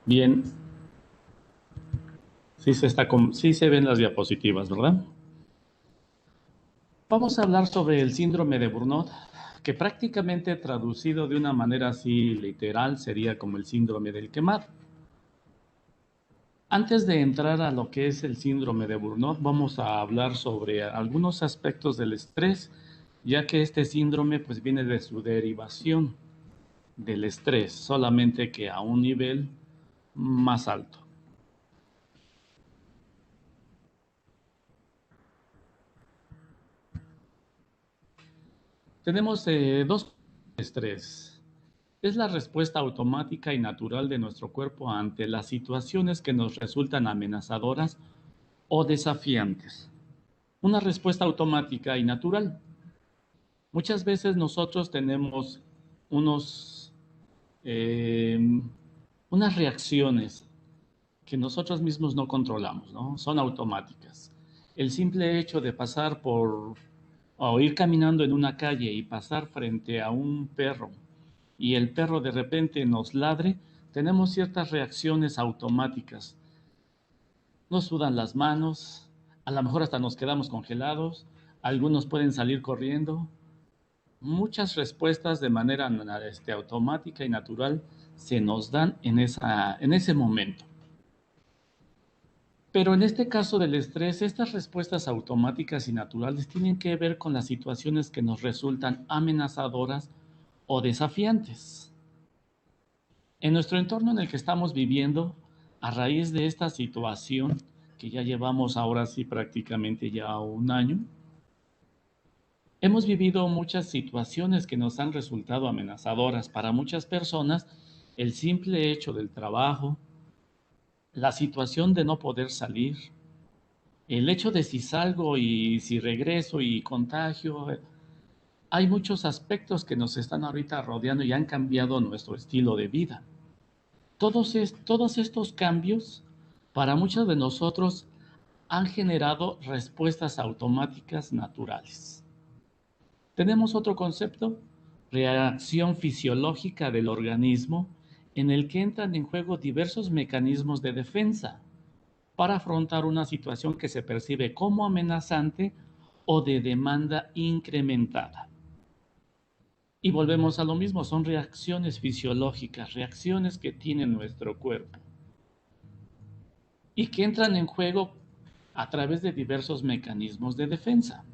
Bien, sí se ven las diapositivas, ¿verdad? Vamos a hablar sobre el síndrome de Burnout, que prácticamente traducido de una manera así literal sería como el síndrome del quemado. Antes de entrar a lo que es el síndrome de Burnout, vamos a hablar sobre algunos aspectos del estrés, ya que este síndrome pues viene de su derivación del estrés, solamente que a un nivel más alto. Tenemos dos estrés. Es la respuesta automática y natural de nuestro cuerpo ante las situaciones que nos resultan amenazadoras o desafiantes. Una respuesta automática y natural. Muchas veces nosotros tenemos unos, eh, unas reacciones que nosotros mismos no controlamos, ¿no? Son automáticas. El simple hecho de pasar por o ir caminando en una calle y pasar frente a un perro y el perro de repente nos ladre, tenemos ciertas reacciones automáticas. Nos sudan las manos, a lo mejor hasta nos quedamos congelados, algunos pueden salir corriendo. Muchas respuestas de manera automática y natural se nos dan en ese momento. Pero en este caso del estrés, estas respuestas automáticas y naturales tienen que ver con las situaciones que nos resultan amenazadoras o desafiantes. En nuestro entorno en el que estamos viviendo, a raíz de esta situación, que ya llevamos ahora sí prácticamente ya un año, hemos vivido muchas situaciones que nos han resultado amenazadoras para muchas personas. El simple hecho del trabajo, la situación de no poder salir, el hecho de si salgo y si regreso y contagio, hay muchos aspectos que nos están ahorita rodeando y han cambiado nuestro estilo de vida. Todos estos cambios para muchos de nosotros han generado respuestas automáticas naturales. Tenemos otro concepto, reacción fisiológica del organismo, en el que entran en juego diversos mecanismos de defensa para afrontar una situación que se percibe como amenazante o de demanda incrementada. Y volvemos a lo mismo, son reacciones fisiológicas, reacciones que tiene nuestro cuerpo y que entran en juego a través de diversos mecanismos de defensa.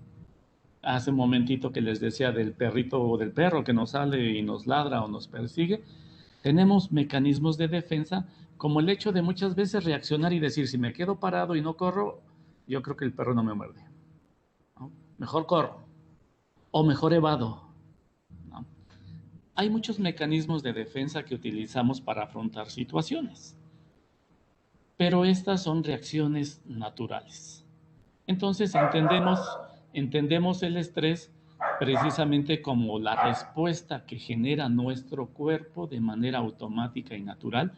Hace un momentito que les decía del perrito o del perro que nos sale y nos ladra o nos persigue, tenemos mecanismos de defensa como el hecho de muchas veces reaccionar y decir, si me quedo parado y no corro, yo creo que el perro no me muerde, ¿no? Mejor corro o mejor evado, ¿no? Hay muchos mecanismos de defensa que utilizamos para afrontar situaciones, pero estas son reacciones naturales. Entonces entendemos el estrés precisamente como la respuesta que genera nuestro cuerpo de manera automática y natural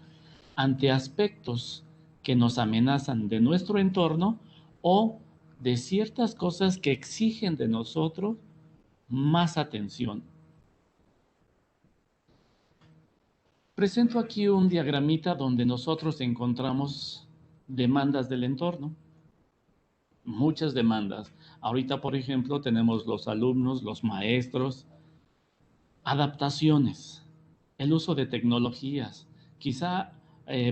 ante aspectos que nos amenazan de nuestro entorno o de ciertas cosas que exigen de nosotros más atención. Presento aquí un diagramita donde nosotros encontramos demandas del entorno, muchas demandas. Ahorita, por ejemplo, tenemos los alumnos, los maestros, adaptaciones, el uso de tecnologías. Quizá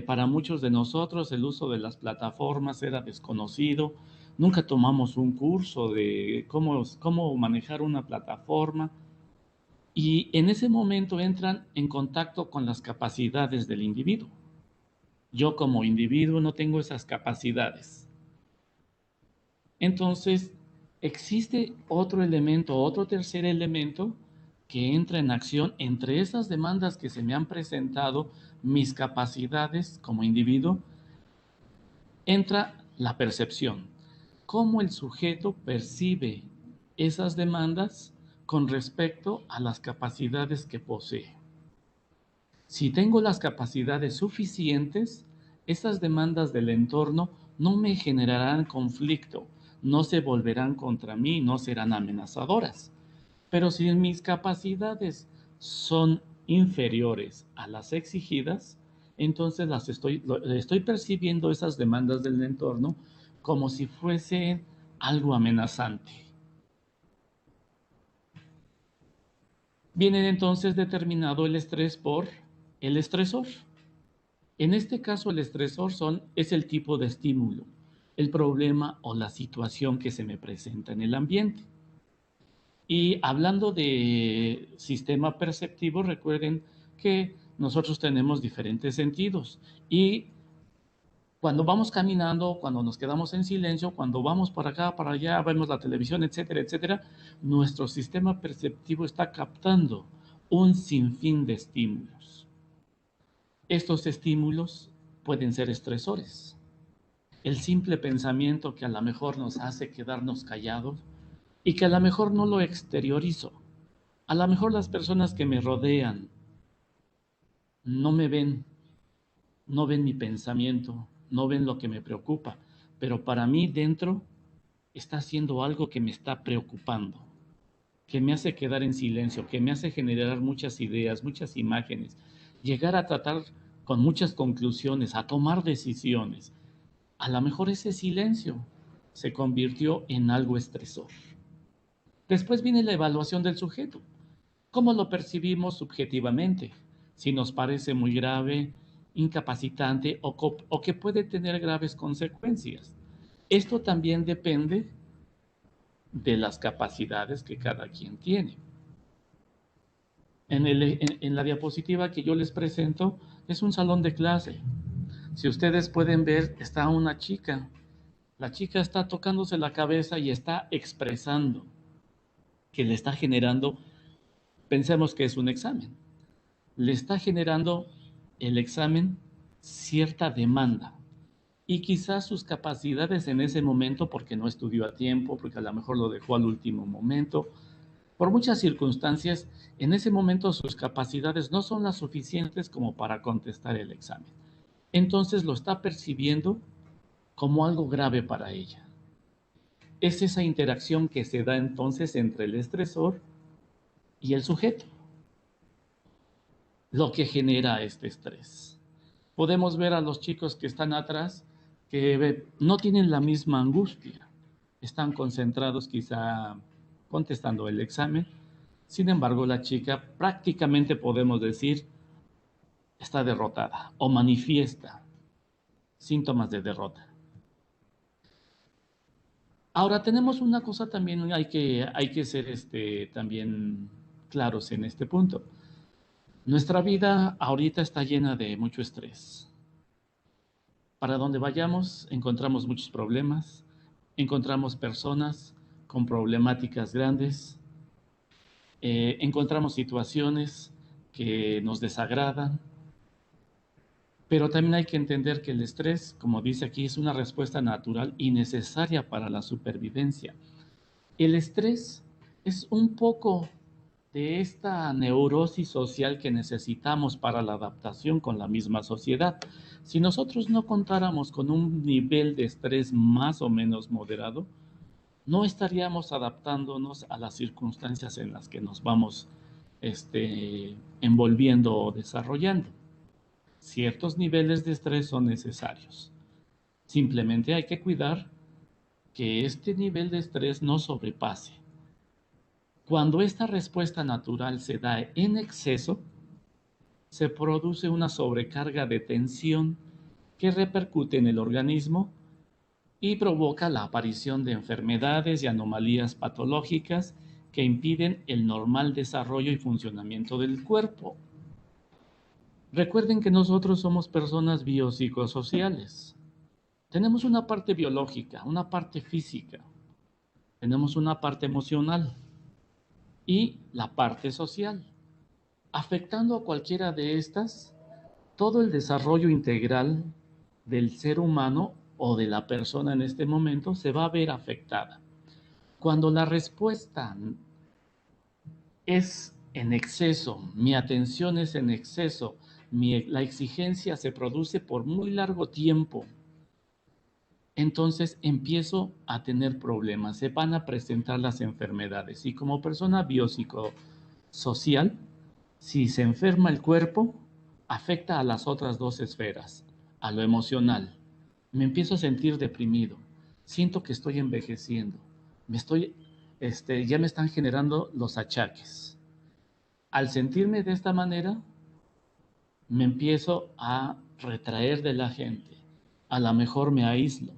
para muchos de nosotros el uso de las plataformas era desconocido. Nunca tomamos un curso de cómo manejar una plataforma. Y en ese momento entran en contacto con las capacidades del individuo. Yo como individuo no tengo esas capacidades. Entonces, existe otro elemento, otro tercer elemento que entra en acción entre esas demandas que se me han presentado, mis capacidades como individuo, entra la percepción. Cómo el sujeto percibe esas demandas con respecto a las capacidades que posee. Si tengo las capacidades suficientes, esas demandas del entorno no me generarán conflicto, no se volverán contra mí, no serán amenazadoras. Pero si mis capacidades son inferiores a las exigidas, entonces estoy percibiendo esas demandas del entorno como si fuese algo amenazante. Viene entonces determinado el estrés por el estresor. En este caso, el estresor es el tipo de estímulo, el problema o la situación que se me presenta en el ambiente. Y hablando de sistema perceptivo, recuerden que nosotros tenemos diferentes sentidos y cuando vamos caminando, cuando nos quedamos en silencio, cuando vamos para acá, para allá, vemos la televisión, etcétera, etcétera, nuestro sistema perceptivo está captando un sinfín de estímulos. Estos estímulos pueden ser estresores. El simple pensamiento que a lo mejor nos hace quedarnos callados y que a lo mejor no lo exteriorizo. A lo mejor las personas que me rodean no me ven, no ven mi pensamiento, no ven lo que me preocupa, pero para mí dentro está haciendo algo que me está preocupando, que me hace quedar en silencio, que me hace generar muchas ideas, muchas imágenes, llegar a tratar con muchas conclusiones, a tomar decisiones. A lo mejor ese silencio se convirtió en algo estresor. Después viene la evaluación del sujeto. ¿Cómo lo percibimos subjetivamente? Si nos parece muy grave, incapacitante o que puede tener graves consecuencias. Esto también depende de las capacidades que cada quien tiene. En la diapositiva que yo les presento es un salón de clase. Si ustedes pueden ver, está una chica. La chica está tocándose la cabeza y está expresando que le está generando, pensemos que es un examen, le está generando el examen cierta demanda y quizás sus capacidades en ese momento, porque no estudió a tiempo, porque a lo mejor lo dejó al último momento, por muchas circunstancias, en ese momento sus capacidades no son las suficientes como para contestar el examen. Entonces lo está percibiendo como algo grave para ella. Es esa interacción que se da entonces entre el estresor y el sujeto lo que genera este estrés. Podemos ver a los chicos que están atrás que no tienen la misma angustia, están concentrados quizá contestando el examen. Sin embargo, la chica prácticamente podemos decir está derrotada o manifiesta síntomas de derrota. Ahora tenemos una cosa también, hay que ser también claros en este punto. Nuestra vida ahorita está llena de mucho estrés. Para donde vayamos encontramos muchos problemas, encontramos personas con problemáticas grandes, encontramos situaciones que nos desagradan, pero también hay que entender que el estrés, como dice aquí, es una respuesta natural y necesaria para la supervivencia. El estrés es un poco de esta neurosis social que necesitamos para la adaptación con la misma sociedad. Si nosotros no contáramos con un nivel de estrés más o menos moderado, no estaríamos adaptándonos a las circunstancias en las que nos vamos envolviendo o desarrollando. Ciertos niveles de estrés son necesarios. Simplemente hay que cuidar que este nivel de estrés no sobrepase. Cuando esta respuesta natural se da en exceso, se produce una sobrecarga de tensión que repercute en el organismo y provoca la aparición de enfermedades y anomalías patológicas que impiden el normal desarrollo y funcionamiento del cuerpo. Recuerden que nosotros somos personas biopsicosociales. Tenemos una parte biológica, una parte física, tenemos una parte emocional y la parte social. Afectando a cualquiera de estas, todo el desarrollo integral del ser humano o de la persona en este momento se va a ver afectada. Cuando la respuesta es en exceso, mi atención es en exceso, la exigencia se produce por muy largo tiempo, entonces empiezo a tener problemas, se van a presentar las enfermedades. Y como persona biopsicosocial, si se enferma el cuerpo, afecta a las otras dos esferas, a lo emocional. Me empiezo a sentir deprimido, siento que estoy envejeciendo, ya me están generando los achaques. Al sentirme de esta manera, me empiezo a retraer de la gente, a lo mejor me aíslo.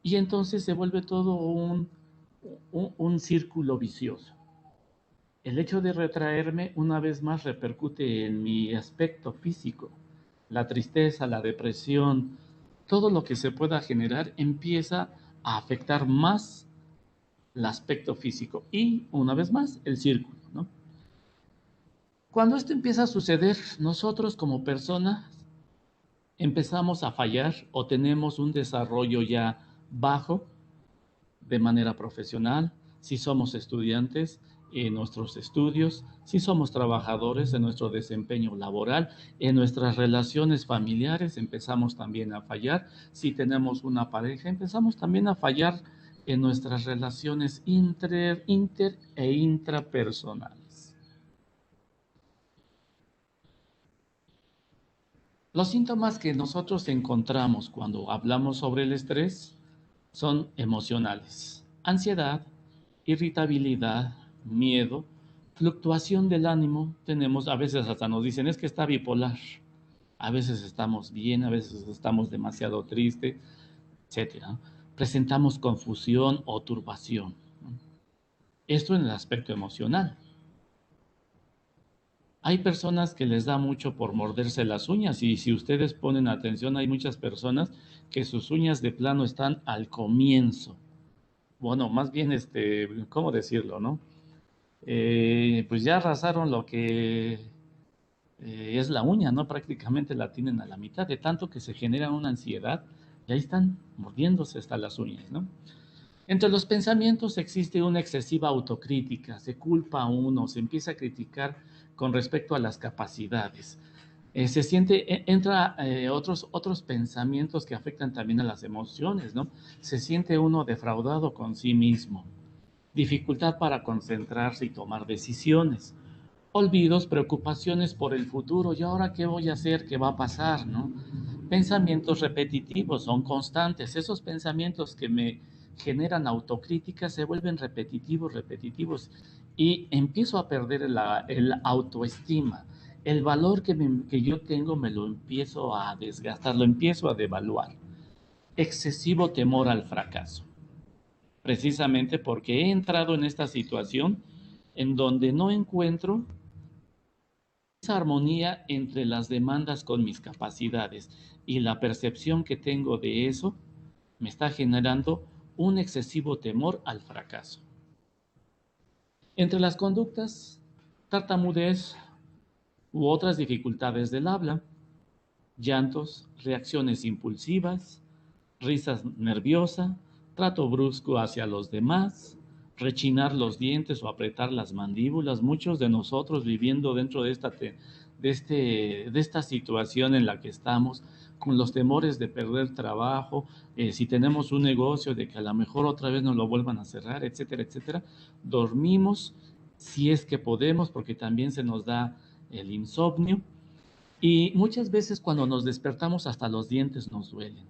Y entonces se vuelve todo un círculo vicioso. El hecho de retraerme una vez más repercute en mi aspecto físico. La tristeza, la depresión, todo lo que se pueda generar empieza a afectar más el aspecto físico y, una vez más, el círculo, ¿no? Cuando esto empieza a suceder, nosotros como personas empezamos a fallar o tenemos un desarrollo ya bajo de manera profesional, si somos estudiantes en nuestros estudios, si somos trabajadores en nuestro desempeño laboral, en nuestras relaciones familiares empezamos también a fallar, si tenemos una pareja empezamos también a fallar en nuestras relaciones inter e intrapersonales. Los síntomas que nosotros encontramos cuando hablamos sobre el estrés son emocionales: ansiedad, irritabilidad, miedo, fluctuación del ánimo. A veces hasta nos dicen, es que está bipolar. A veces estamos bien, a veces estamos demasiado tristes, etcétera. Presentamos confusión o turbación. Esto en el aspecto emocional. Hay personas que les da mucho por morderse las uñas, y si ustedes ponen atención, hay muchas personas que sus uñas de plano están al comienzo. Bueno, más bien, ¿cómo decirlo, no? Pues ya arrasaron lo que es la uña, ¿no? Prácticamente la tienen a la mitad, de tanto que se genera una ansiedad, y ahí están mordiéndose hasta las uñas, ¿no? Entre los pensamientos existe una excesiva autocrítica, se culpa a uno, se empieza a criticar con respecto a las capacidades. Entra otros pensamientos que afectan también a las emociones, ¿no? Se siente uno defraudado con sí mismo, dificultad para concentrarse y tomar decisiones, olvidos, preocupaciones por el futuro. ¿Y ahora qué voy a hacer? ¿Qué va a pasar? ¿No? Pensamientos repetitivos, son constantes. Esos pensamientos que me generan autocrítica se vuelven repetitivos, y empiezo a perder el autoestima. El valor que yo tengo me lo empiezo a desgastar, lo empiezo a devaluar. Excesivo temor al fracaso, precisamente porque he entrado en esta situación en donde no encuentro esa armonía entre las demandas con mis capacidades, y la percepción que tengo de eso me está generando un excesivo temor al fracaso. Entre las conductas, tartamudez u otras dificultades del habla, llantos, reacciones impulsivas, risas nerviosa, trato brusco hacia los demás, rechinar los dientes o apretar las mandíbulas. Muchos de nosotros viviendo dentro de esta situación en la que estamos, con los temores de perder trabajo, si tenemos un negocio, de que a lo mejor otra vez nos lo vuelvan a cerrar, etcétera, etcétera. Dormimos si es que podemos, porque también se nos da el insomnio, y muchas veces cuando nos despertamos hasta los dientes nos duelen.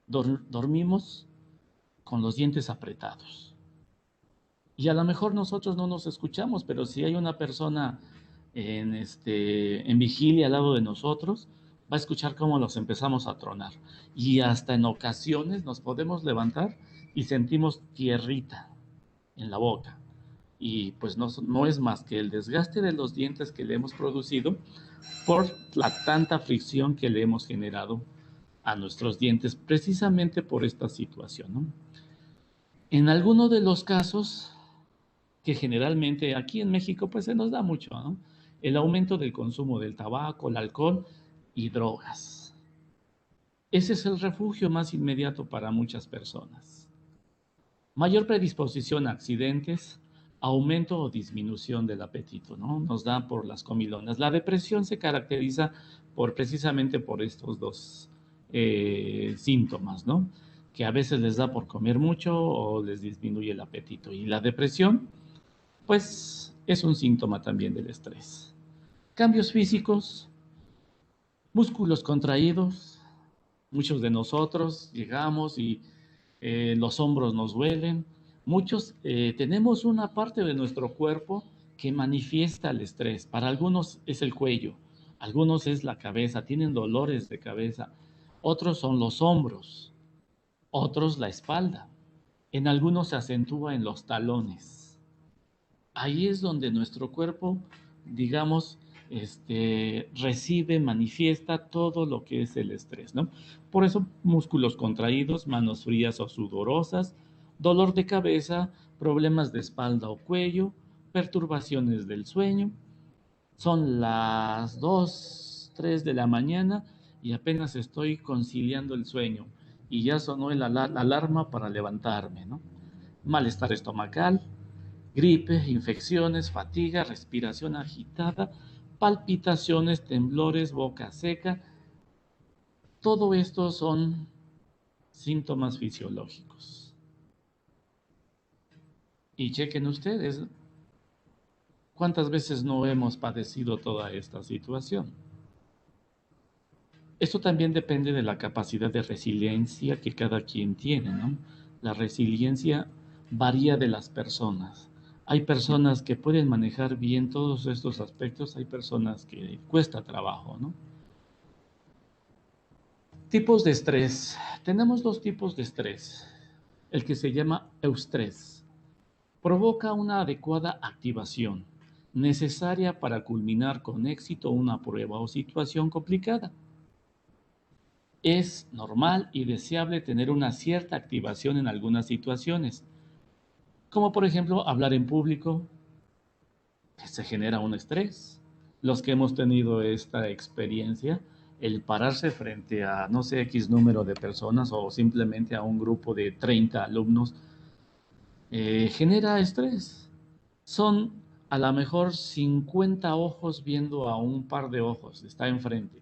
Dormimos con los dientes apretados. Y a lo mejor nosotros no nos escuchamos, pero si hay una persona en vigilia al lado de nosotros, va a escuchar cómo los empezamos a tronar. Y hasta en ocasiones nos podemos levantar y sentimos tierrita en la boca. Y pues no es más que el desgaste de los dientes que le hemos producido por la tanta fricción que le hemos generado a nuestros dientes, precisamente por esta situación, ¿no? En alguno de los casos, que generalmente aquí en México pues se nos da mucho, ¿no? El aumento del consumo del tabaco, el alcohol y drogas. Ese es el refugio más inmediato para muchas personas. Mayor predisposición a accidentes, aumento o disminución del apetito, ¿no? Nos da por las comilonas. La depresión se caracteriza precisamente por estos dos síntomas, ¿no? Que a veces les da por comer mucho o les disminuye el apetito. Y la depresión, pues, es un síntoma también del estrés. Cambios físicos, Músculos contraídos, muchos de nosotros llegamos y los hombros nos duelen. Muchos tenemos una parte de nuestro cuerpo que manifiesta el estrés. Para algunos es el cuello, algunos es la cabeza, tienen dolores de cabeza. Otros son los hombros, otros la espalda. En algunos se acentúa en los talones. Ahí es donde nuestro cuerpo, digamos, recibe, manifiesta todo lo que es el estrés, ¿no? Por eso músculos contraídos, manos frías o sudorosas, dolor de cabeza, problemas de espalda o cuello, perturbaciones del sueño. Son las 2, 3 de la mañana y apenas estoy conciliando el sueño y ya sonó la alarma para levantarme, ¿no? Malestar estomacal, gripe, infecciones, fatiga, respiración agitada, palpitaciones, temblores, boca seca. Todo esto son síntomas fisiológicos. Y chequen ustedes cuántas veces no hemos padecido toda esta situación. Esto también depende de la capacidad de resiliencia que cada quien tiene, ¿no? La resiliencia varía de las personas. Hay personas que pueden manejar bien todos estos aspectos, hay personas que cuesta trabajo, ¿no? Tipos de estrés. Tenemos dos tipos de estrés. El que se llama eustrés. Provoca una adecuada activación, necesaria para culminar con éxito una prueba o situación complicada. Es normal y deseable tener una cierta activación en algunas situaciones, como por ejemplo hablar en público, que se genera un estrés. Los que hemos tenido esta experiencia, el pararse frente a, no sé, X número de personas o simplemente a un grupo de 30 alumnos, genera estrés. Son a lo mejor 50 ojos viendo a un par de ojos, está enfrente.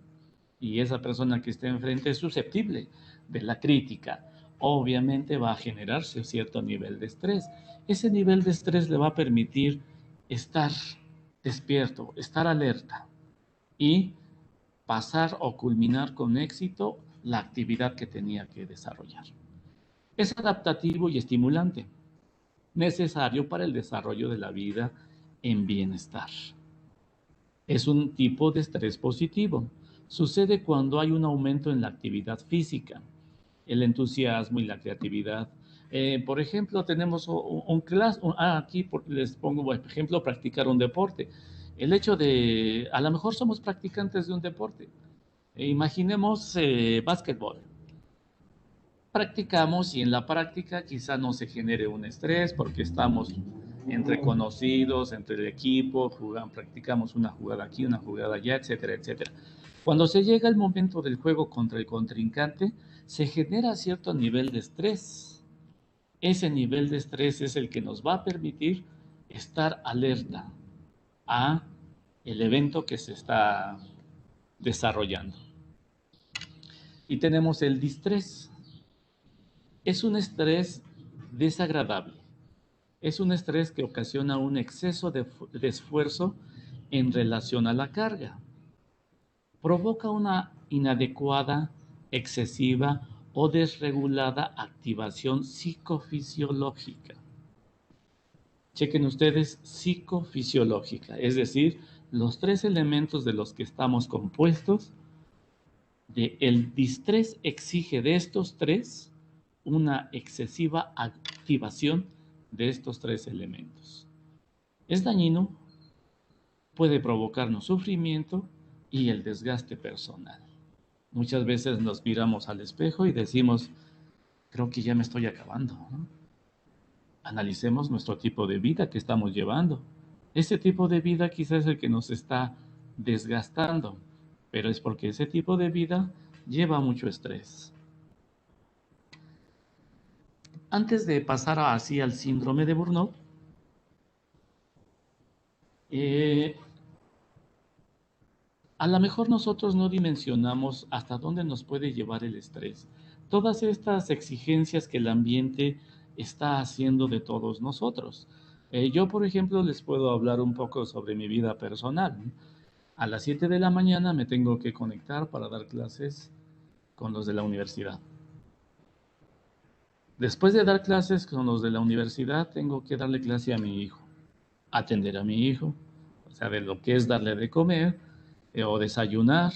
Y esa persona que está enfrente es susceptible de la crítica. Obviamente va a generarse cierto nivel de estrés. Ese nivel de estrés le va a permitir estar despierto, estar alerta y pasar o culminar con éxito la actividad que tenía que desarrollar. Es adaptativo y estimulante, necesario para el desarrollo de la vida en bienestar. Es un tipo de estrés positivo. Sucede cuando hay un aumento en la actividad física, el entusiasmo y la creatividad. Por ejemplo, tenemos aquí les pongo por ejemplo, practicar un deporte. El hecho de, a lo mejor somos practicantes de un deporte. Imaginemos básquetbol. Practicamos y en la práctica quizá no se genere un estrés porque estamos entre conocidos, entre el equipo, practicamos una jugada aquí, una jugada allá, etcétera, etcétera. Cuando se llega el momento del juego contra el contrincante, se genera cierto nivel de estrés. Ese nivel de estrés es el que nos va a permitir estar alerta a el evento que se está desarrollando. Y tenemos el distrés. Es un estrés desagradable. Es un estrés que ocasiona un exceso de esfuerzo en relación a la carga. Provoca una inadecuada, excesiva o desregulada activación psicofisiológica. Chequen ustedes, psicofisiológica, es decir, los tres elementos de los que estamos compuestos. El distrés exige de estos tres una excesiva activación de estos tres elementos. Es dañino, puede provocarnos sufrimiento y el desgaste personal. Muchas veces nos miramos al espejo y decimos, creo que ya me estoy acabando, ¿no? Analicemos nuestro tipo de vida que estamos llevando. Ese tipo de vida quizás es el que nos está desgastando, pero es porque ese tipo de vida lleva mucho estrés. Antes de pasar así al síndrome de Burnout, eh, a lo mejor nosotros no dimensionamos hasta dónde nos puede llevar el estrés. Todas estas exigencias que el ambiente está haciendo de todos nosotros. Yo, por ejemplo, les puedo hablar un poco sobre mi vida personal. A las 7 de la mañana me tengo que conectar para dar clases con los de la universidad. Después de dar clases con los de la universidad, tengo que darle clase a mi hijo, atender a mi hijo, o sea, de lo que es darle de comer o desayunar,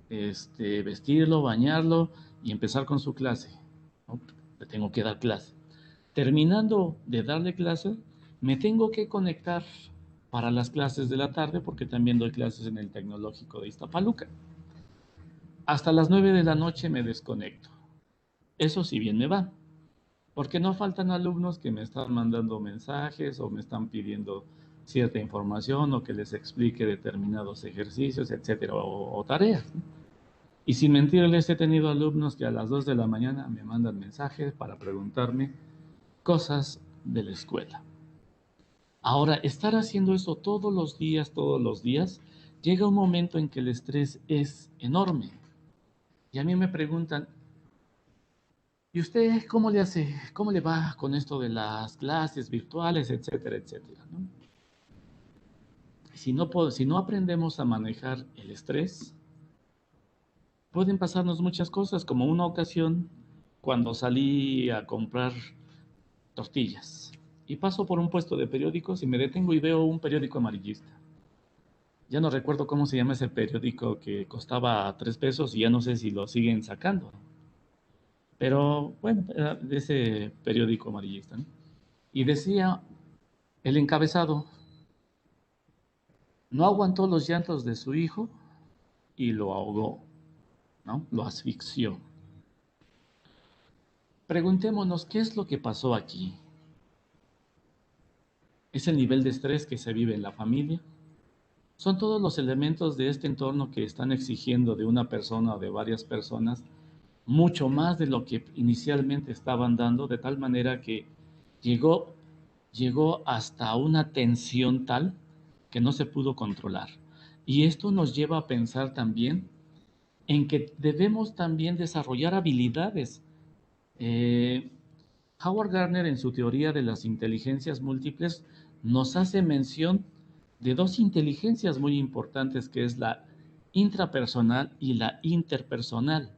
vestirlo, bañarlo y empezar con su clase, ¿no? Le tengo que dar clase. Terminando de darle clase, me tengo que conectar para las clases de la tarde porque también doy clases en el Tecnológico de Iztapaluca. Hasta las 9 de la noche me desconecto. Eso sí bien me va, porque no faltan alumnos que me están mandando mensajes o me están pidiendo cierta información o que les explique determinados ejercicios, etcétera, o tareas, ¿no? Y sin mentirles, he tenido alumnos que a las 2 de la mañana me mandan mensajes para preguntarme cosas de la escuela. Ahora, estar haciendo eso todos los días, llega un momento en que el estrés es enorme. Y a mí me preguntan, ¿y usted cómo le hace? ¿Cómo le va con esto de las clases virtuales, etcétera, etcétera, ¿no? Si no aprendemos a manejar el estrés, pueden pasarnos muchas cosas, como una ocasión cuando salí a comprar tortillas y paso por un puesto de periódicos y me detengo y veo un periódico amarillista. Ya no recuerdo cómo se llama ese periódico que costaba 3 pesos y ya no sé si lo siguen sacando. Pero bueno, era de ese periódico amarillista, ¿no? Y decía el encabezado, no aguantó los llantos de su hijo y lo ahogó, ¿no? Lo asfixió. Preguntémonos, ¿qué es lo que pasó aquí? ¿Es el nivel de estrés que se vive en la familia? Son todos los elementos de este entorno que están exigiendo de una persona o de varias personas mucho más de lo que inicialmente estaban dando, de tal manera que llegó, llegó hasta una tensión tal que no se pudo controlar. Y esto nos lleva a pensar también en que debemos también desarrollar habilidades. Eh, Howard Gardner en su teoría de las inteligencias múltiples nos hace mención de dos inteligencias muy importantes que es la intrapersonal y la interpersonal,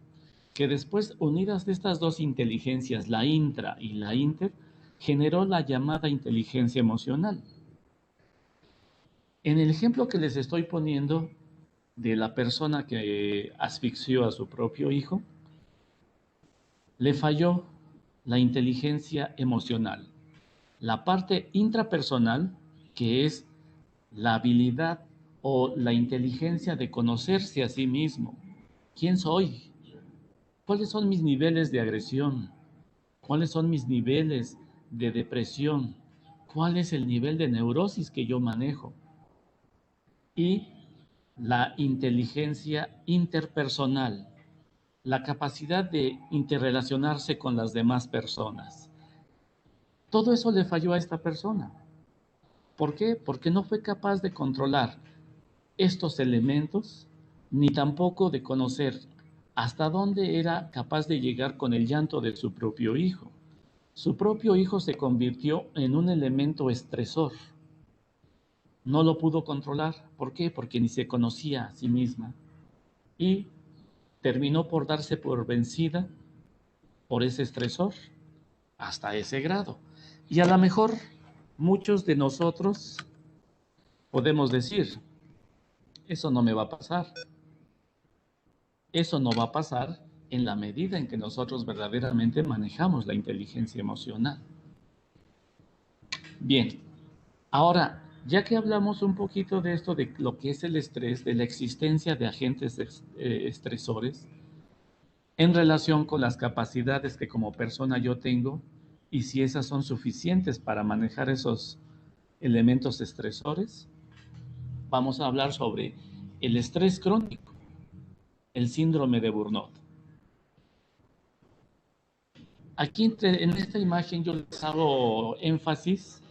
que después unidas de estas dos inteligencias, la intra y la inter, generó la llamada inteligencia emocional. En el ejemplo que les estoy poniendo de la persona que asfixió a su propio hijo, le falló la inteligencia emocional. La parte intrapersonal, que es la habilidad o la inteligencia de conocerse a sí mismo. ¿Quién soy? ¿Cuáles son mis niveles de agresión? ¿Cuáles son mis niveles de depresión? ¿Cuál es el nivel de neurosis que yo manejo? Y la inteligencia interpersonal, la capacidad de interrelacionarse con las demás personas. Todo eso le falló a esta persona. ¿Por qué? Porque no fue capaz de controlar estos elementos, ni tampoco de conocer hasta dónde era capaz de llegar con el llanto de su propio hijo. Su propio hijo se convirtió en un elemento estresor. No lo pudo controlar. ¿Por qué? Porque ni se conocía a sí misma. Y terminó por darse por vencida por ese estresor hasta ese grado. Y a lo mejor muchos de nosotros podemos decir, eso no me va a pasar. Eso no va a pasar en la medida en que nosotros verdaderamente manejamos la inteligencia emocional. Bien, ahora, ya que hablamos un poquito de esto, de lo que es el estrés, de la existencia de agentes estresores, en relación con las capacidades que como persona yo tengo, y si esas son suficientes para manejar esos elementos estresores, vamos a hablar sobre el estrés crónico, el síndrome de Burnout. Aquí en esta imagen yo les hago énfasis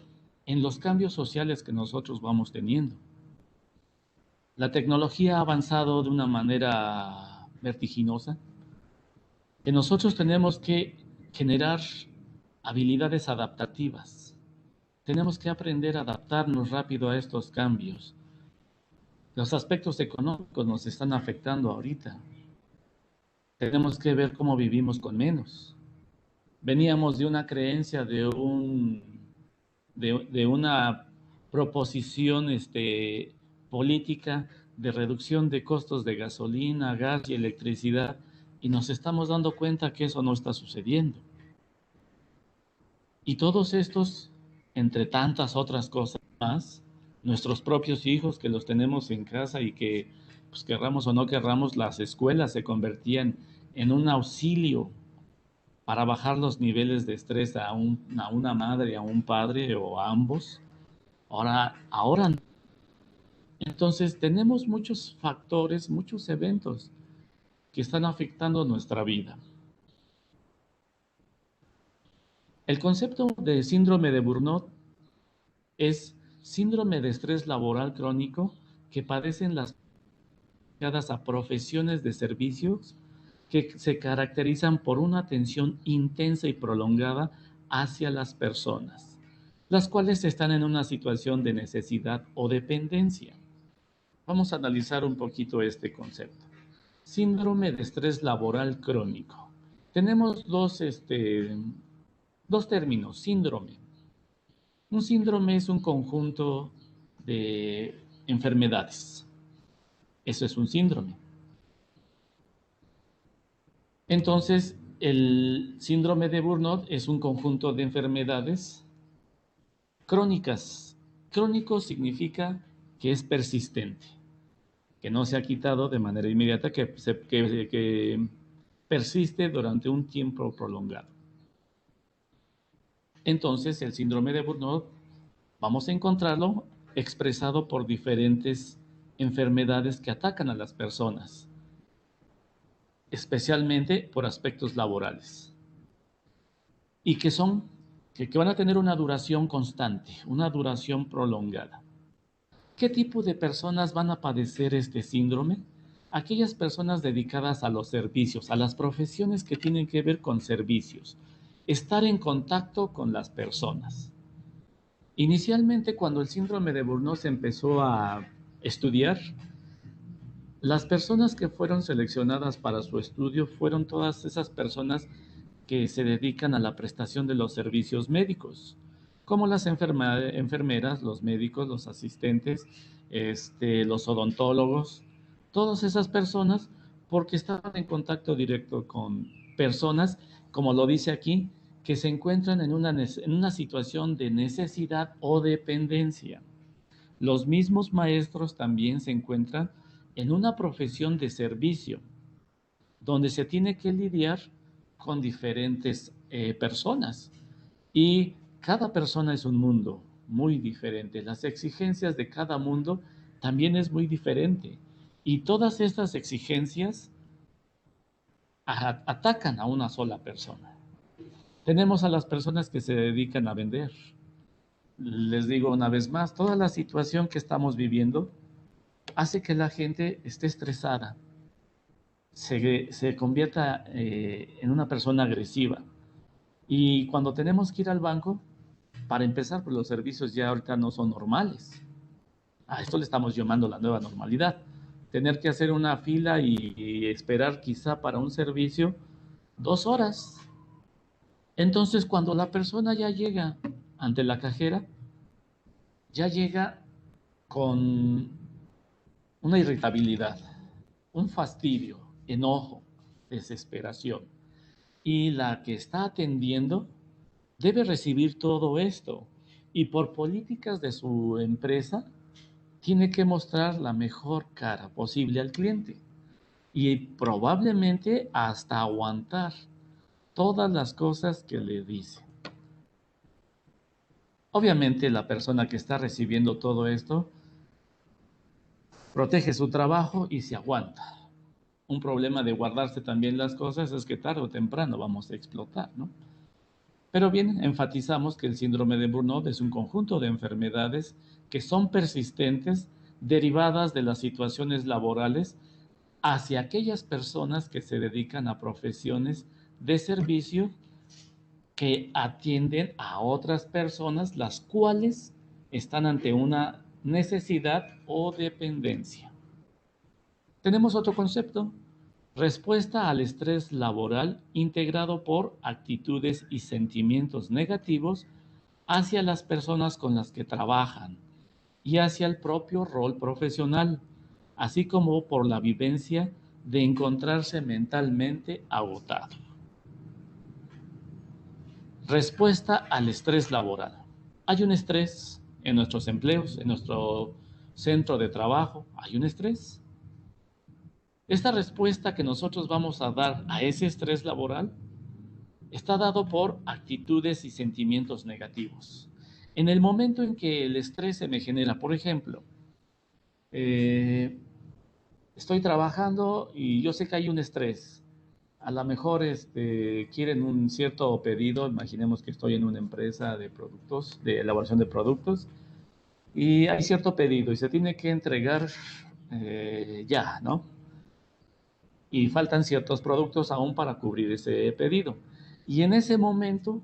en los cambios sociales que nosotros vamos teniendo. La tecnología ha avanzado de una manera vertiginosa, que nosotros tenemos que generar habilidades adaptativas. Tenemos que aprender a adaptarnos rápido a estos cambios. Los aspectos económicos nos están afectando ahorita. Tenemos que ver cómo vivimos con menos. Veníamos de una creencia de una proposición política de reducción de costos de gasolina, gas y electricidad, y nos estamos dando cuenta que eso no está sucediendo. Y todos estos, entre tantas otras cosas más, nuestros propios hijos que los tenemos en casa y que, pues querramos o no querramos, las escuelas se convertían en un auxilio para bajar los niveles de estrés a una madre, a un padre o a ambos. Ahora, entonces tenemos muchos factores, muchos eventos que están afectando nuestra vida. El concepto de síndrome de Burnout es síndrome de estrés laboral crónico que padecen las asociadas a profesiones de servicios que se caracterizan por una atención intensa y prolongada hacia las personas, las cuales están en una situación de necesidad o dependencia. Vamos a analizar un poquito este concepto. Síndrome de estrés laboral crónico. Tenemos dos términos, síndrome. Un síndrome es un conjunto de enfermedades. Eso es un síndrome. Entonces, el síndrome de Burnout es un conjunto de enfermedades crónicas. Crónico significa que es persistente, que no se ha quitado de manera inmediata, que persiste durante un tiempo prolongado. Entonces, el síndrome de Burnout vamos a encontrarlo expresado por diferentes enfermedades que atacan a las personas, especialmente por aspectos laborales, y que van a tener una duración constante, una duración prolongada. ¿Qué tipo de personas van a padecer este síndrome? Aquellas personas dedicadas a los servicios, a las profesiones que tienen que ver con servicios, estar en contacto con las personas. Inicialmente, cuando el síndrome de Burnout se empezó a estudiar, las personas que fueron seleccionadas para su estudio fueron todas esas personas que se dedican a la prestación de los servicios médicos, como las enfermeras, los médicos, los asistentes, los odontólogos, todas esas personas, porque estaban en contacto directo con personas, como lo dice aquí, que se encuentran en una situación de necesidad o dependencia. Los mismos maestros también se encuentran en una profesión de servicio, donde se tiene que lidiar con diferentes personas. Y cada persona es un mundo muy diferente. Las exigencias de cada mundo también es muy diferente. Y todas estas exigencias atacan a una sola persona. Tenemos a las personas que se dedican a vender. Les digo una vez más, toda la situación que estamos viviendo hace que la gente esté estresada, se convierta en una persona agresiva. Y cuando tenemos que ir al banco, para empezar, pues los servicios ya ahorita no son normales. A esto le estamos llamando la nueva normalidad. Tener que hacer una fila y esperar quizá para un servicio 2 horas. Entonces, cuando la persona ya llega ante la cajera, ya llega con una irritabilidad, un fastidio, enojo, desesperación. Y la que está atendiendo debe recibir todo esto y por políticas de su empresa tiene que mostrar la mejor cara posible al cliente y probablemente hasta aguantar todas las cosas que le dice. Obviamente la persona que está recibiendo todo esto protege su trabajo y se aguanta. Un problema de guardarse también las cosas es que tarde o temprano vamos a explotar, ¿no? Pero bien, enfatizamos que el síndrome de Burnout es un conjunto de enfermedades que son persistentes, derivadas de las situaciones laborales hacia aquellas personas que se dedican a profesiones de servicio que atienden a otras personas, las cuales están ante una necesidad o dependencia. Tenemos otro concepto, respuesta al estrés laboral integrado por actitudes y sentimientos negativos hacia las personas con las que trabajan y hacia el propio rol profesional, así como por la vivencia de encontrarse mentalmente agotado. Respuesta al estrés laboral. Hay un estrés en nuestros empleos, en nuestro centro de trabajo, hay un estrés. Esta respuesta que nosotros vamos a dar a ese estrés laboral está dado por actitudes y sentimientos negativos. En el momento en que el estrés se me genera, por ejemplo, estoy trabajando y yo sé que hay un estrés. A lo mejor quieren un cierto pedido, imaginemos que estoy en una empresa de productos, de elaboración de productos, y hay cierto pedido y se tiene que entregar ya, ¿no? Y faltan ciertos productos aún para cubrir ese pedido. Y en ese momento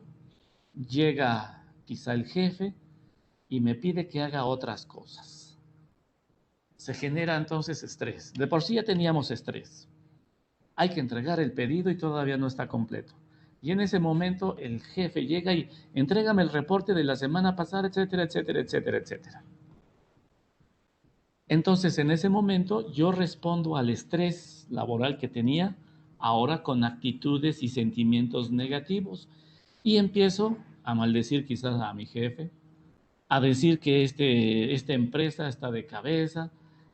llega quizá el jefe y me pide que haga otras cosas. Se genera entonces estrés. De por sí ya teníamos estrés. Hay que entregar el pedido y todavía no está completo. Y en ese momento el jefe llega y entrégame el reporte de la semana pasada, etcétera, etcétera, etcétera, etcétera. Entonces en ese momento yo respondo al estrés laboral que tenía ahora con actitudes y sentimientos negativos y empiezo a maldecir quizás a mi jefe, a decir que esta empresa está de cabeza,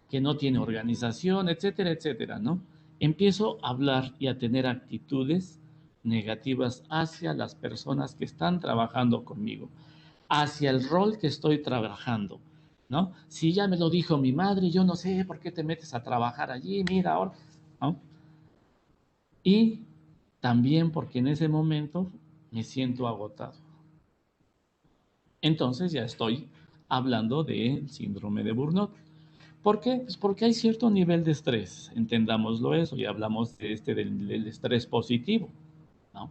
que no tiene organización, etcétera, etcétera, ¿no? Empiezo a hablar y a tener actitudes negativas hacia las personas que están trabajando conmigo, hacia el rol que estoy trabajando, ¿no? Si ya me lo dijo mi madre, yo no sé por qué te metes a trabajar allí, mira ahora, ¿no? Y también porque en ese momento me siento agotado. Entonces ya estoy hablando del síndrome de Burnout. ¿Por qué? Pues porque hay cierto nivel de estrés, entendámoslo eso, y hablamos del estrés positivo, ¿no?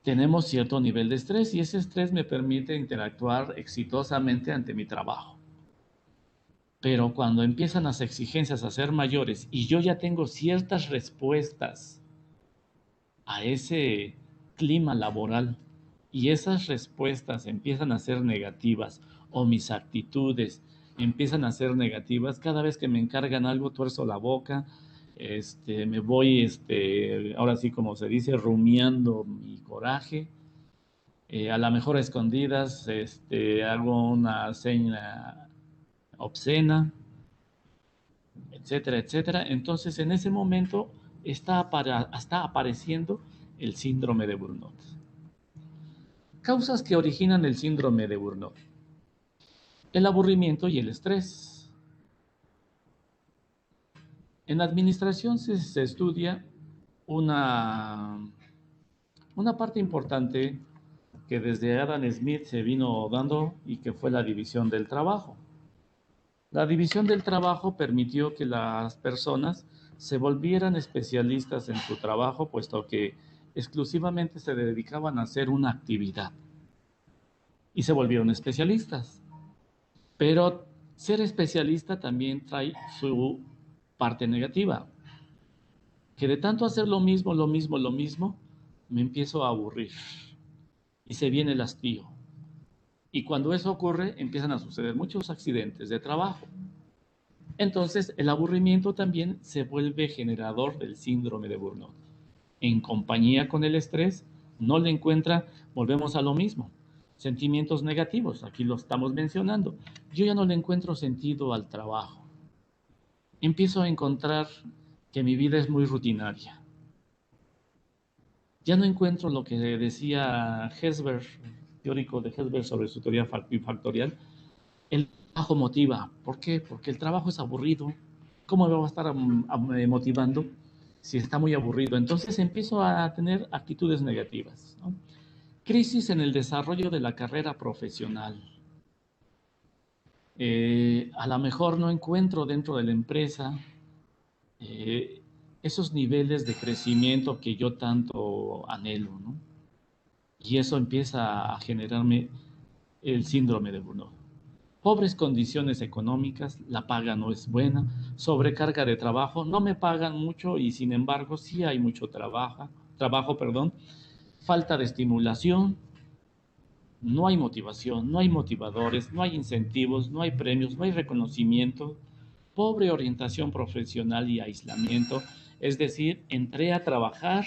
Tenemos cierto nivel de estrés y ese estrés me permite interactuar exitosamente ante mi trabajo. Pero cuando empiezan las exigencias a ser mayores y yo ya tengo ciertas respuestas a ese clima laboral y esas respuestas empiezan a ser negativas o mis actitudes empiezan a ser negativas, cada vez que me encargan algo tuerzo la boca, me voy, ahora sí como se dice, rumiando mi coraje, a lo mejor a escondidas, hago una seña obscena, etcétera, etcétera. Entonces en ese momento está apareciendo el síndrome de Burnout. Causas que originan el síndrome de Burnout. El aburrimiento y el estrés. En la administración se estudia una, una parte importante que desde Adam Smith se vino dando y que fue la división del trabajo. La división del trabajo permitió que las personas se volvieran especialistas en su trabajo, puesto que exclusivamente se dedicaban a hacer una actividad y se volvieron especialistas. Pero ser especialista también trae su parte negativa, que de tanto hacer lo mismo, lo mismo, lo mismo, me empiezo a aburrir y se viene el hastío. Y cuando eso ocurre, empiezan a suceder muchos accidentes de trabajo. Entonces, el aburrimiento también se vuelve generador del síndrome de Burnout. En compañía con el estrés, no le encuentra, volvemos a lo mismo, sentimientos negativos, aquí lo estamos mencionando. Yo ya no le encuentro sentido al trabajo. Empiezo a encontrar que mi vida es muy rutinaria. Ya no encuentro lo que decía Herzberg, teórico de Herzberg sobre su teoría factorial. El trabajo motiva. ¿Por qué? Porque el trabajo es aburrido. ¿Cómo me va a estar motivando si está muy aburrido? Entonces empiezo a tener actitudes negativas, ¿no? Crisis en el desarrollo de la carrera profesional. A lo mejor no encuentro dentro de la empresa eh, esos niveles de crecimiento que yo tanto anhelo, ¿no? Y eso empieza a generarme el síndrome de Burnout. Pobres condiciones económicas, la paga no es buena, sobrecarga de trabajo, no me pagan mucho y sin embargo sí hay mucho trabajo, perdón, falta de estimulación, no hay motivación, no hay motivadores, no hay incentivos, no hay premios, no hay reconocimiento, pobre orientación profesional y aislamiento. Es decir, entré a trabajar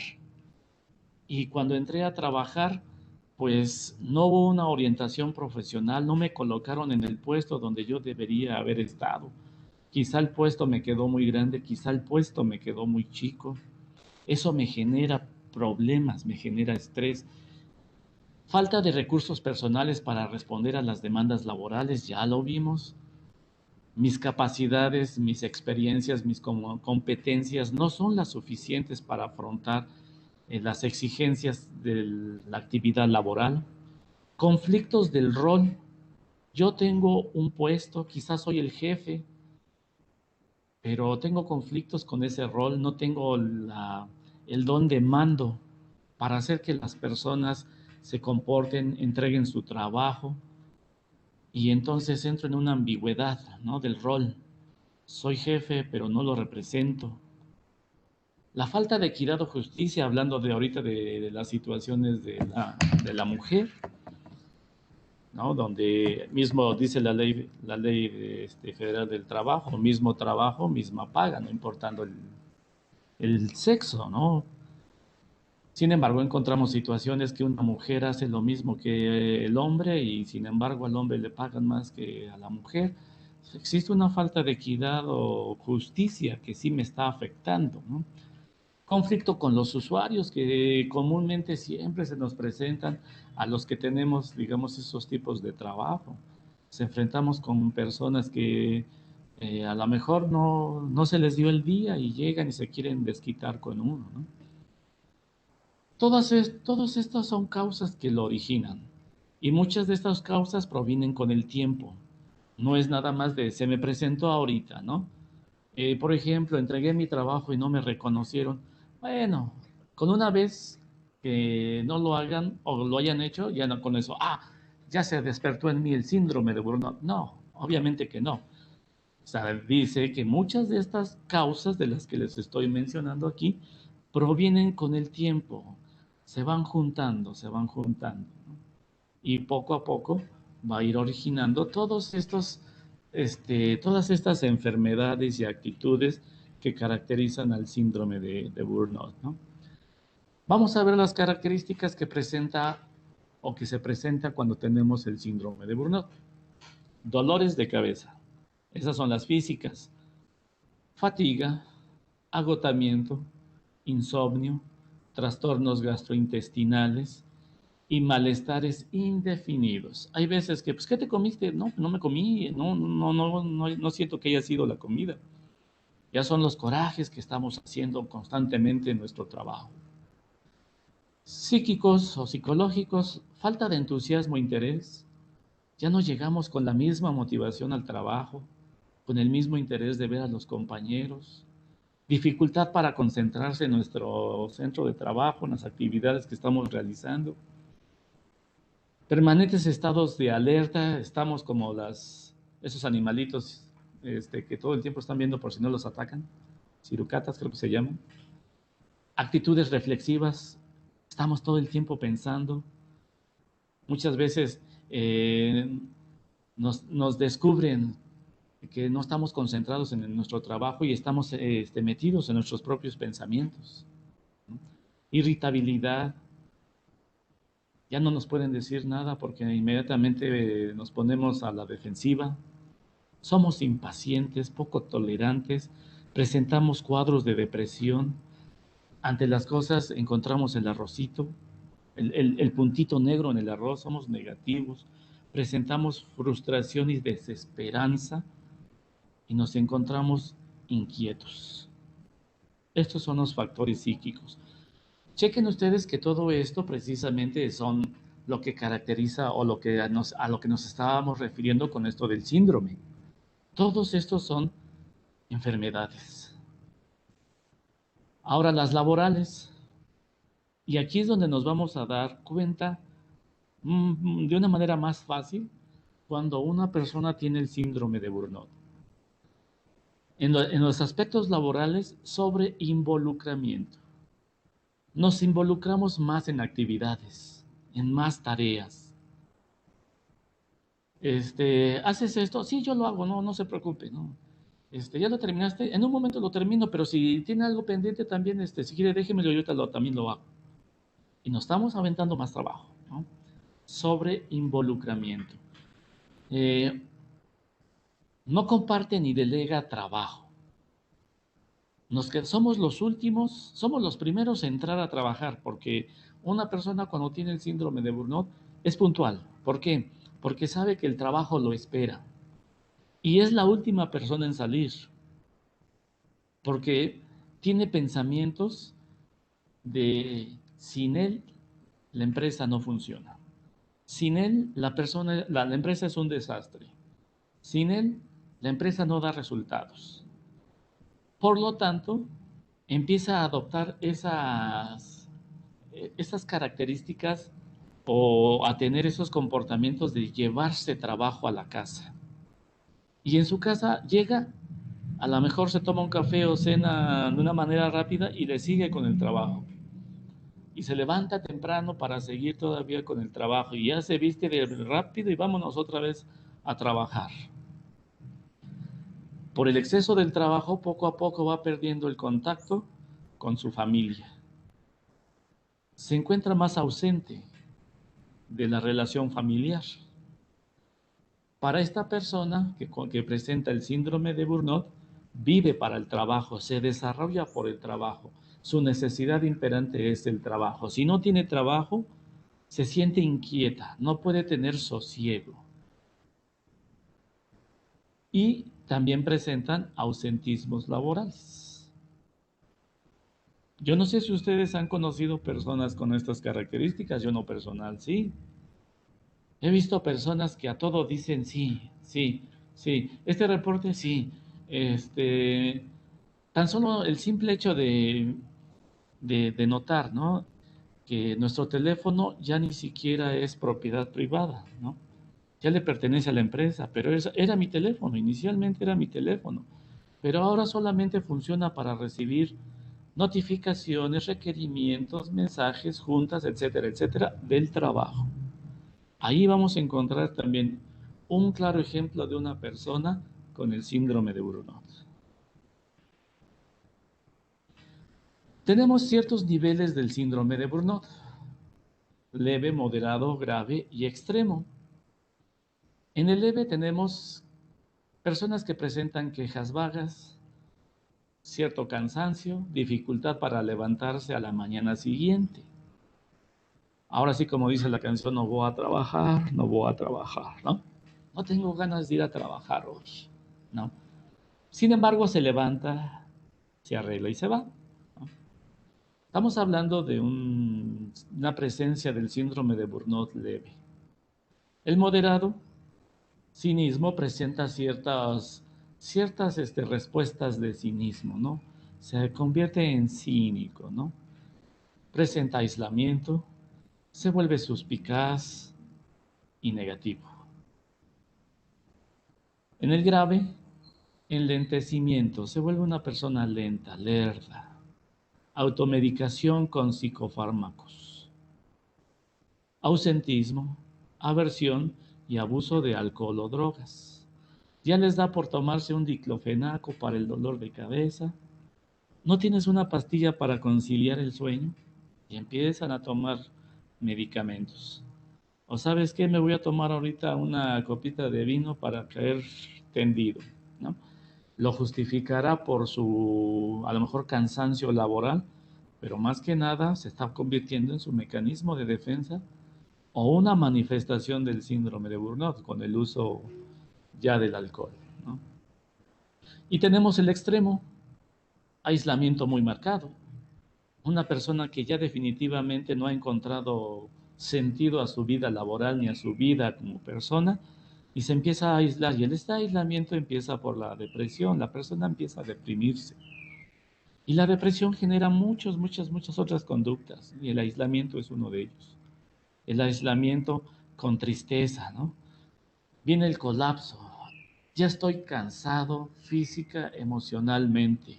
y cuando entré a trabajar, pues no hubo una orientación profesional, no me colocaron en el puesto donde yo debería haber estado. Quizá el puesto me quedó muy grande, quizá el puesto me quedó muy chico. Eso me genera problemas, me genera estrés. Falta de recursos personales para responder a las demandas laborales, ya lo vimos. Mis capacidades, mis experiencias, mis competencias no son las suficientes para afrontar las exigencias de la actividad laboral. Conflictos del rol. Yo tengo un puesto, quizás soy el jefe, pero tengo conflictos con ese rol, no tengo el don de mando para hacer que las personas se comporten, entreguen su trabajo, y entonces entro en una ambigüedad, ¿no? Del rol. Soy jefe, pero no lo represento. La falta de equidad o justicia, hablando de ahorita de las situaciones de la mujer, ¿no? Donde mismo dice la ley federal del trabajo, mismo trabajo, misma paga, no importando el sexo, ¿no? Sin embargo, encontramos situaciones que una mujer hace lo mismo que el hombre y sin embargo al hombre le pagan más que a la mujer. Existe una falta de equidad o justicia que sí me está afectando, ¿no? Conflicto con los usuarios que comúnmente siempre se nos presentan a los que tenemos, digamos, esos tipos de trabajo. Se enfrentamos con personas que a lo mejor no se les dio el día y llegan y se quieren desquitar con uno, ¿no? Todos estas son causas que lo originan y muchas de estas causas provienen con el tiempo. No es nada más de se me presentó ahorita, ¿no? Por ejemplo, entregué mi trabajo y no me reconocieron. Bueno, con una vez que no lo hagan o lo hayan hecho, ya no con eso, ya se despertó en mí el síndrome de burnout. No, obviamente que no. O sea, dice que muchas de estas causas de las que les estoy mencionando aquí provienen con el tiempo, se van juntando, ¿no? Y poco a poco va a ir originando todas estas enfermedades y actitudes que caracterizan al síndrome de burnout, ¿no? Vamos a ver las características que presenta o que se presenta cuando tenemos el síndrome de burnout. Dolores de cabeza, esas son las físicas. Fatiga, agotamiento, insomnio, trastornos gastrointestinales y malestares indefinidos. Hay veces que, pues, ¿qué te comiste? No, no me comí, no siento que haya sido la comida. Ya son los corajes que estamos haciendo constantemente en nuestro trabajo. Psíquicos o psicológicos, falta de entusiasmo e interés. Ya no llegamos con la misma motivación al trabajo, con el mismo interés de ver a los compañeros, dificultad para concentrarse en nuestro centro de trabajo, en las actividades que estamos realizando, permanentes estados de alerta, estamos como esos animalitos que todo el tiempo están viendo por si no los atacan, cirucatas creo que se llaman, actitudes reflexivas, estamos todo el tiempo pensando, muchas veces nos descubren que no estamos concentrados en nuestro trabajo y estamos metidos en nuestros propios pensamientos, ¿no? Irritabilidad, ya no nos pueden decir nada porque inmediatamente nos ponemos a la defensiva, somos impacientes, poco tolerantes, presentamos cuadros de depresión, ante las cosas encontramos el arrocito, el puntito negro en el arroz, somos negativos, presentamos frustración y desesperanza y nos encontramos inquietos. Estos son los factores psíquicos. Chequen ustedes que todo esto precisamente son lo que caracteriza o a lo que nos estábamos refiriendo con esto del síndrome. Todos estos son enfermedades. Ahora las laborales. Y aquí es donde nos vamos a dar cuenta de una manera más fácil cuando una persona tiene el síndrome de burnout? En los aspectos laborales, sobre involucramiento. Nos involucramos más en actividades, en más tareas. ¿Haces esto? Sí, yo lo hago, no, no se preocupe, ¿no? ¿Ya lo terminaste? En un momento lo termino, pero si tiene algo pendiente también, si quiere déjemelo, yo también lo hago. Y nos estamos aventando más trabajo, ¿no? Sobre involucramiento. No comparte ni delega trabajo. Somos los últimos, somos los primeros en entrar a trabajar, porque una persona cuando tiene el síndrome de burnout es puntual. ¿Por qué? Porque sabe que el trabajo lo espera. Y es la última persona en salir, porque tiene pensamientos de sin él la empresa no funciona. Sin él la empresa es un desastre. Sin él la empresa no da resultados. Por lo tanto, empieza a adoptar esas características o a tener esos comportamientos de llevarse trabajo a la casa. Y en su casa llega, a lo mejor se toma un café o cena de una manera rápida y le sigue con el trabajo. Y se levanta temprano para seguir todavía con el trabajo y ya se viste de rápido y vámonos otra vez a trabajar. Por el exceso del trabajo, poco a poco va perdiendo el contacto con su familia. Se encuentra más ausente de la relación familiar. Para esta persona que presenta el síndrome de burnout, vive para el trabajo, se desarrolla por el trabajo. Su necesidad imperante es el trabajo. Si no tiene trabajo, se siente inquieta, no puede tener sosiego. Y también presentan ausentismos laborales. Yo no sé si ustedes han conocido personas con estas características, yo no personal, sí. He visto personas que a todo dicen sí, sí, sí. Este reporte sí. Tan solo el simple hecho de notar, ¿no? Que nuestro teléfono ya ni siquiera es propiedad privada, ¿no? Ya le pertenece a la empresa, pero era mi teléfono, inicialmente era mi teléfono, pero ahora solamente funciona para recibir notificaciones, requerimientos, mensajes, juntas, etcétera, etcétera, del trabajo. Ahí vamos a encontrar también un claro ejemplo de una persona con el síndrome de burnout. Tenemos ciertos niveles del síndrome de burnout: leve, moderado, grave y extremo. En el leve tenemos personas que presentan quejas vagas, cierto cansancio, dificultad para levantarse a la mañana siguiente. Ahora sí, como dice la canción, no voy a trabajar, no voy a trabajar, ¿no? No tengo ganas de ir a trabajar hoy, ¿no? Sin embargo, se levanta, se arregla y se va, ¿no? Estamos hablando de una presencia del síndrome de burnout leve. El moderado, cinismo, presenta ciertas respuestas de cinismo, ¿no? Se convierte en cínico, ¿no? Presenta aislamiento, se vuelve suspicaz y negativo. En el grave, enlentecimiento, se vuelve una persona lenta, lerda. Automedicación con psicofármacos. Ausentismo, aversión y abuso de alcohol o drogas. Ya les da por tomarse un diclofenaco para el dolor de cabeza. ¿No tienes una pastilla para conciliar el sueño? Y empiezan a tomar medicamentos. O sabes qué, me voy a tomar ahorita una copita de vino para caer tendido, ¿no? Lo justificará por a lo mejor, cansancio laboral, pero más que nada se está convirtiendo en su mecanismo de defensa o una manifestación del síndrome de burnout con el uso ya del alcohol, ¿no? Y tenemos el extremo, aislamiento muy marcado. Una persona que ya definitivamente no ha encontrado sentido a su vida laboral ni a su vida como persona y se empieza a aislar. Y este aislamiento empieza por la depresión. La persona empieza a deprimirse. Y la depresión genera muchas otras conductas. Y el aislamiento es uno de ellos. El aislamiento con tristeza, ¿no? viene el colapso. Ya estoy cansado física, emocionalmente.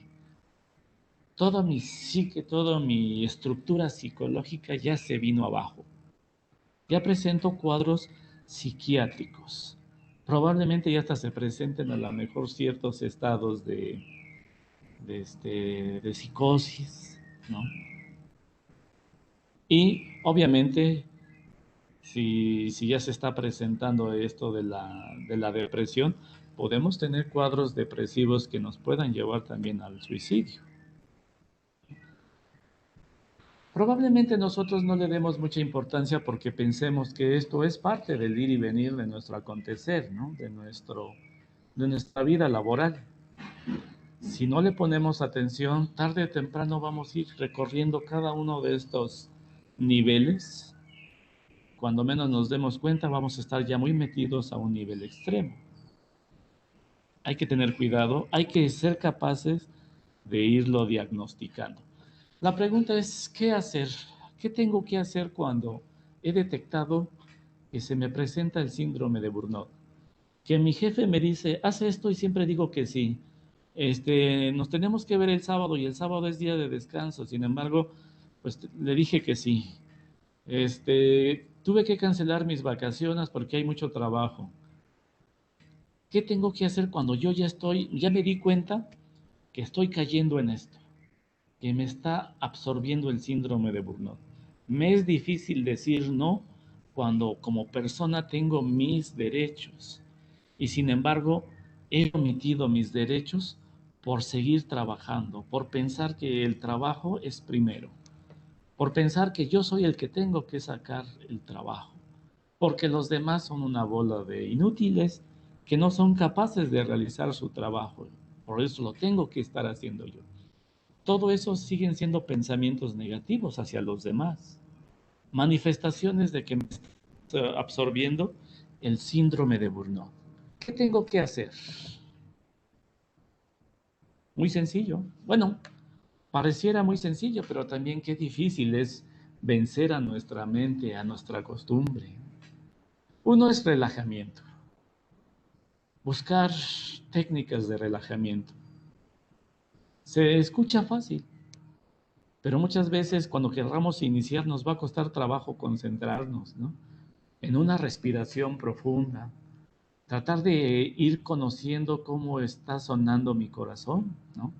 Toda mi psique, toda mi estructura psicológica ya se vino abajo. Ya presento cuadros psiquiátricos. Probablemente ya hasta se presenten a lo mejor ciertos estados de psicosis, ¿no? Y obviamente, si ya se está presentando esto de la depresión, podemos tener cuadros depresivos que nos puedan llevar también al suicidio. Probablemente nosotros no le demos mucha importancia porque pensemos que esto es parte del ir y venir de nuestro acontecer, ¿no? De nuestra vida laboral. Si no le ponemos atención, tarde o temprano vamos a ir recorriendo cada uno de estos niveles. Cuando menos nos demos cuenta, vamos a estar ya muy metidos a un nivel extremo. Hay que tener cuidado, hay que ser capaces de irlo diagnosticando. La pregunta es, ¿qué hacer? ¿Qué tengo que hacer cuando he detectado que se me presenta el síndrome de Burnout? Que mi jefe me dice, haz esto y siempre digo que sí. Nos tenemos que ver el sábado y el sábado es día de descanso. Sin embargo, pues le dije que sí. Tuve que cancelar mis vacaciones porque hay mucho trabajo. ¿Qué tengo que hacer cuando yo ya me di cuenta que estoy cayendo en esto, que me está absorbiendo el síndrome de Burnout? Me es difícil decir no cuando como persona tengo mis derechos y sin embargo he omitido mis derechos por seguir trabajando, por pensar que el trabajo es primero, por pensar que yo soy el que tengo que sacar el trabajo, porque los demás son una bola de inútiles que no son capaces de realizar su trabajo. Por eso lo tengo que estar haciendo yo. Todo eso siguen siendo pensamientos negativos hacia los demás, manifestaciones de que me está absorbiendo el síndrome de Burnout. ¿Qué tengo que hacer? Muy sencillo. Bueno, pareciera muy sencillo, pero también qué difícil es vencer a nuestra mente, a nuestra costumbre. Uno es relajamiento. Buscar técnicas de relajamiento. Se escucha fácil, pero muchas veces cuando querramos iniciar nos va a costar trabajo concentrarnos, ¿no? En una respiración profunda, tratar de ir conociendo cómo está sonando mi corazón, ¿no?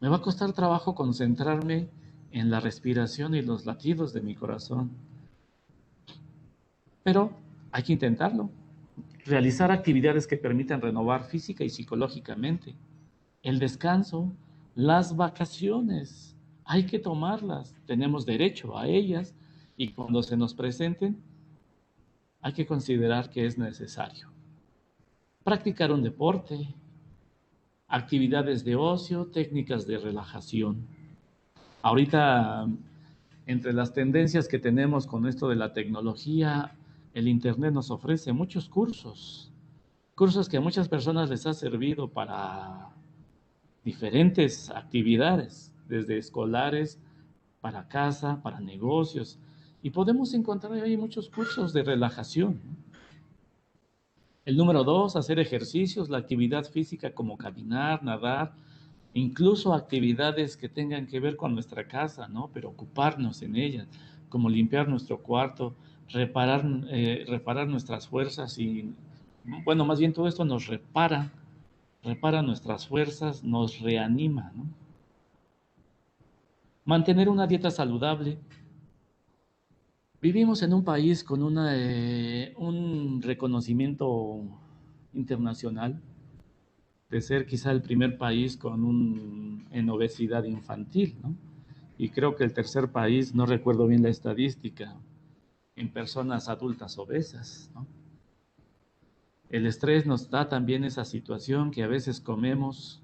Me va a costar trabajo concentrarme en la respiración y los latidos de mi corazón, pero hay que intentarlo. Realizar actividades que permitan renovar física y psicológicamente. El descanso, las vacaciones, hay que tomarlas, tenemos derecho a ellas y cuando se nos presenten hay que considerar que es necesario. Practicar un deporte, actividades de ocio, técnicas de relajación. Ahorita, entre las tendencias que tenemos con esto de la tecnología, el Internet nos ofrece muchos cursos, cursos que a muchas personas les ha servido para diferentes actividades, desde escolares, para casa, para negocios, y podemos encontrar ahí muchos cursos de relajación. El número dos, hacer ejercicios, la actividad física como caminar, nadar, incluso actividades que tengan que ver con nuestra casa, ¿no? Pero ocuparnos en ellas, como limpiar nuestro cuarto, reparar nuestras fuerzas y, bueno, más bien todo esto nos repara nuestras fuerzas, nos reanima, ¿no? Mantener una dieta saludable. Vivimos en un país con un reconocimiento internacional de ser quizá el primer país en obesidad infantil, ¿no? Y creo que el tercer país, no recuerdo bien la estadística, en personas adultas obesas, ¿no? El estrés nos da también esa situación que a veces comemos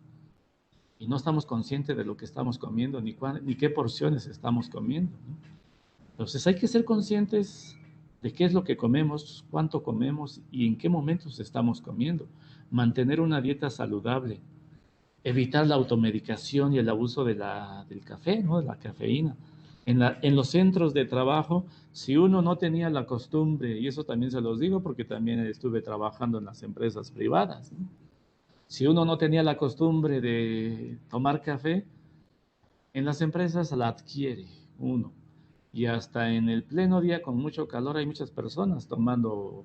y no estamos conscientes de lo que estamos comiendo ni qué porciones estamos comiendo, ¿no? Entonces hay que ser conscientes de qué es lo que comemos, cuánto comemos y en qué momentos estamos comiendo. Mantener una dieta saludable, evitar la automedicación y el abuso del café, ¿no? De la cafeína. En los centros de trabajo, si uno no tenía la costumbre, y eso también se los digo porque también estuve trabajando en las empresas privadas, ¿no? Si uno no tenía la costumbre de tomar café, en las empresas la adquiere uno. Y hasta en el pleno día con mucho calor hay muchas personas tomando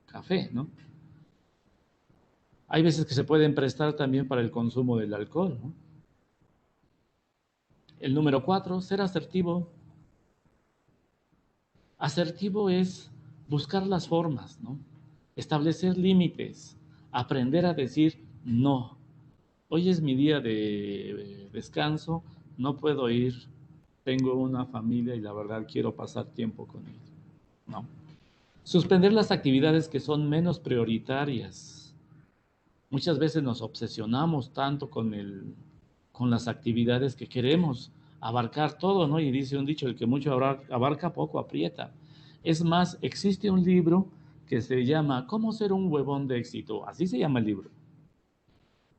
café, ¿no? Hay veces que se pueden prestar también para el consumo del alcohol, ¿no? El número 4, ser asertivo. Asertivo es buscar las formas, ¿no? Establecer límites, aprender a decir no. Hoy es mi día de descanso, no puedo ir, tengo una familia y la verdad quiero pasar tiempo con ellos. No. Suspender las actividades que son menos prioritarias. Muchas veces nos obsesionamos tanto con las actividades que queremos abarcar todo, ¿no? Y dice un dicho, el que mucho abarca, poco aprieta. Es más, existe un libro que se llama ¿Cómo ser un huevón de éxito? Así se llama el libro.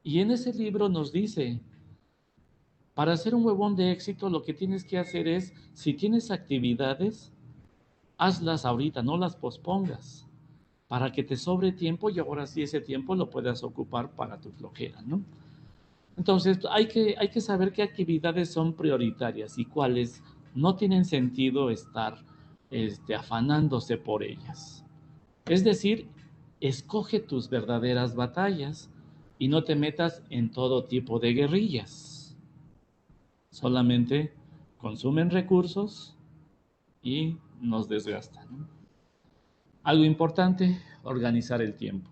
Y en ese libro nos dice, para ser un huevón de éxito, lo que tienes que hacer es, si tienes actividades, hazlas ahorita, no las pospongas, para que te sobre tiempo y ahora sí ese tiempo lo puedas ocupar para tu flojera, ¿no? Entonces, hay que saber qué actividades son prioritarias y cuáles no tienen sentido estar afanándose por ellas. Es decir, escoge tus verdaderas batallas y no te metas en todo tipo de guerrillas. Solamente consumen recursos y nos desgastan, ¿no? Algo importante, organizar el tiempo.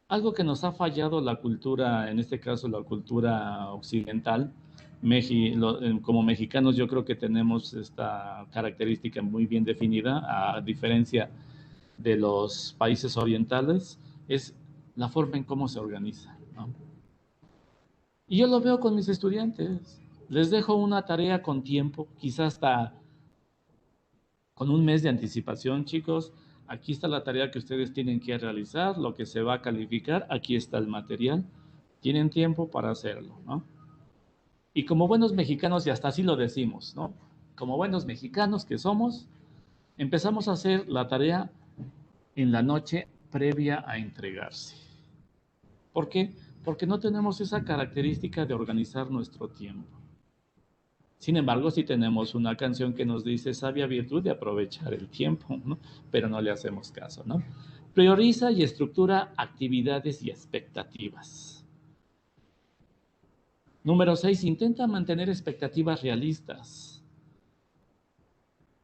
Algo que nos ha fallado la cultura, en este caso la cultura occidental, como mexicanos yo creo que tenemos esta característica muy bien definida, a diferencia de los países orientales, es la forma en cómo se organiza, ¿no? Y yo lo veo con mis estudiantes. Les dejo una tarea con tiempo, quizás hasta con un mes de anticipación, chicos. Aquí está la tarea que ustedes tienen que realizar, lo que se va a calificar, aquí está el material. Tienen tiempo para hacerlo, ¿no? Y como buenos mexicanos, y hasta así lo decimos, ¿no? Como buenos mexicanos que somos, empezamos a hacer la tarea en la noche previa a entregarse. ¿Por qué? Porque no tenemos esa característica de organizar nuestro tiempo. Sin embargo, sí tenemos una canción que nos dice sabia virtud de aprovechar el tiempo, ¿no? Pero no le hacemos caso, ¿no? Prioriza y estructura actividades y expectativas. Número 6, intenta mantener expectativas realistas.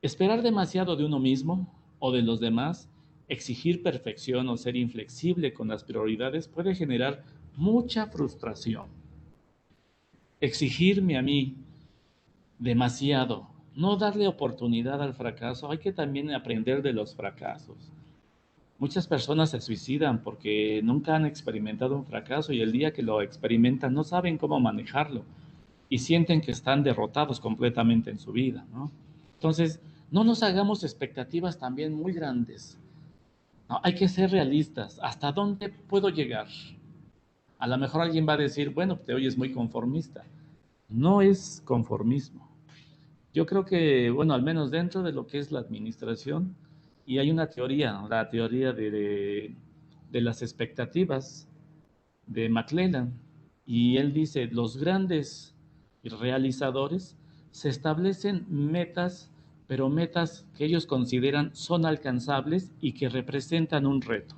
Esperar demasiado de uno mismo o de los demás, exigir perfección o ser inflexible con las prioridades puede generar mucha frustración. Exigirme a mí demasiado, no darle oportunidad al fracaso, hay que también aprender de los fracasos. Muchas personas se suicidan porque nunca han experimentado un fracaso y el día que lo experimentan no saben cómo manejarlo y sienten que están derrotados completamente en su vida, ¿no? Entonces, no nos hagamos expectativas también muy grandes, ¿no? Hay que ser realistas. ¿Hasta dónde puedo llegar? A lo mejor alguien va a decir, bueno, te oyes muy conformista. No es conformismo. Yo creo que, bueno, al menos dentro de lo que es la administración, y hay una teoría, ¿no? La teoría de las expectativas de McClellan, y él dice, los grandes realizadores se establecen metas, pero metas que ellos consideran son alcanzables y que representan un reto.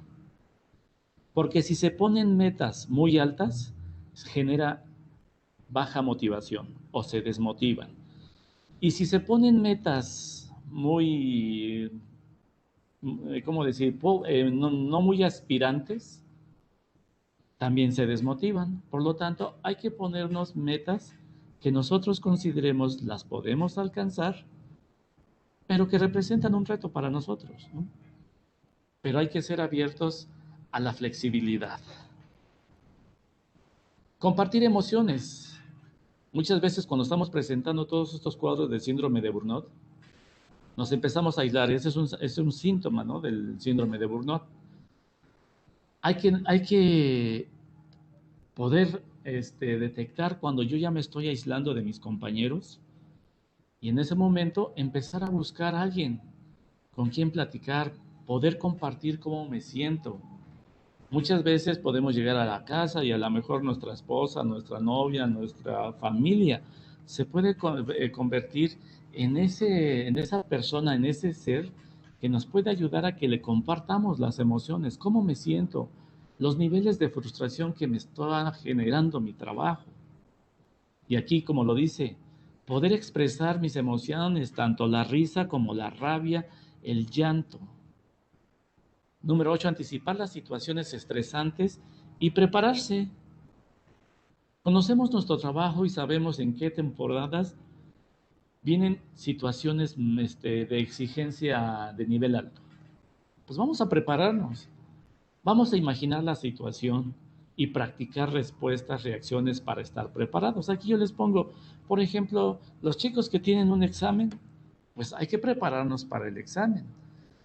Porque si se ponen metas muy altas, genera baja motivación o se desmotivan. Y si se ponen metas muy, ¿cómo decir? No muy aspirantes, también se desmotivan. Por lo tanto, hay que ponernos metas que nosotros consideremos las podemos alcanzar, pero que representan un reto para nosotros, ¿no? Pero hay que ser abiertos a la flexibilidad. Compartir emociones. Muchas veces cuando estamos presentando todos estos cuadros del síndrome de Burnout, nos empezamos a aislar. Ese es un síntoma, ¿no?, del síndrome de Burnout. Hay que poder detectar cuando yo ya me estoy aislando de mis compañeros Y en ese momento empezar a buscar a alguien con quien platicar, poder compartir cómo me siento. Muchas veces podemos llegar a la casa y a lo mejor nuestra esposa, nuestra novia, nuestra familia se puede convertir en esa persona, en ese ser que nos puede ayudar a que le compartamos las emociones, cómo me siento, los niveles de frustración que me está generando mi trabajo. Y aquí, como lo dice, poder expresar mis emociones, tanto la risa como la rabia, el llanto. Número 8, anticipar las situaciones estresantes y prepararse. Conocemos nuestro trabajo y sabemos en qué temporadas vienen situaciones de exigencia de nivel alto. Pues vamos a prepararnos, vamos a imaginar la situación y practicar respuestas, reacciones para estar preparados. Aquí yo les pongo, por ejemplo, los chicos que tienen un examen, pues hay que prepararnos para el examen